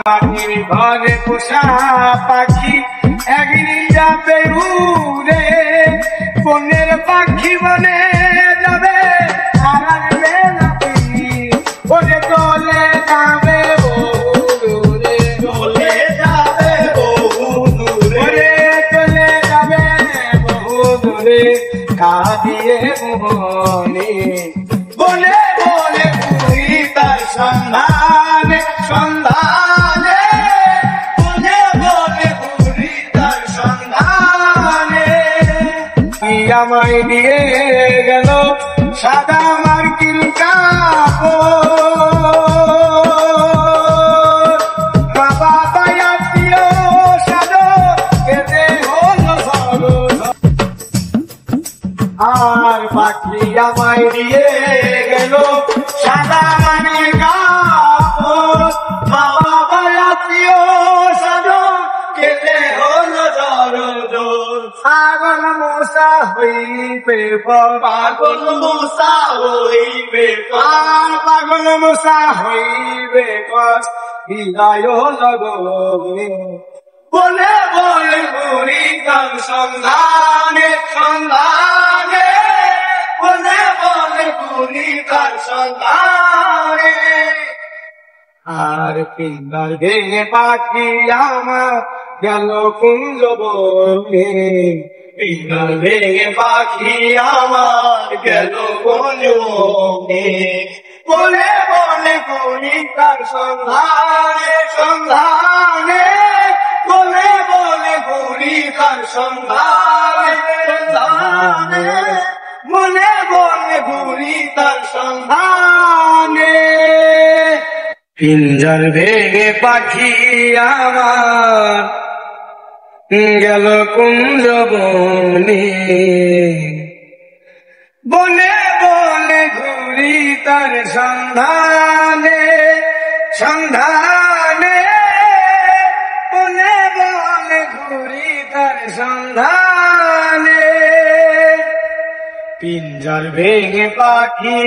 পাখির ঘরে পোষা পাখি একদিন যাবে উড়ে, বনের পাখি বনে যাবে আর আসবে না ফিরে। ওরে চলে যাবে বহু দূরে, চলে যাবে বহু দূরে, ওরে চলে যাবে বহু দূরে, কাঁদিয়ে মনে বলে বলে ঘুরি তার সন্ধানে সন্ধানে, বলে বলে ঘুরি তার সন্ধানে। কি আমায় দিয়ে গেল সাদা মার্কিন কাপড়, বাবা বায়া প্রিয় সাজো কেটে হলো সরল। আর পাখি আমায় দিয়ে গেল সাদা মার্কিন কাপড়, বাবা বায়া প্রিয় সাজো কেটে হলো সরল। পাগল মশা হইবে পাগল মশা হইবে আর পাগল মশা হইবে হৃদয় লগবে, বলে বলে ঘুরি তার সন্ধানে সন্ধানে, বলে বলে ঘুরি তার সন্ধানে। আর পিন্দার ভেঙে পাখি আমার গেল কুঞ্জ বনে, পিনাল ভেঙে পাখি আমার গেল বনে, বলে বলে ঘুরি তার সন্ধানে সন্ধানে, বলে বলে ঘুরি তার সন্ধানে সন্ধানে, বলে বলে ঘুরি তার সন্ধানে। পিঞ্জার ভেঙে পাখি আমার গেল কুঞ্জ বনে, বনে বনে ঘুরি তার সন্ধানে সন্ধানে, বনে বনে ঘুরি তার সন্ধানে। পিঞ্জার ভেঙে পাখি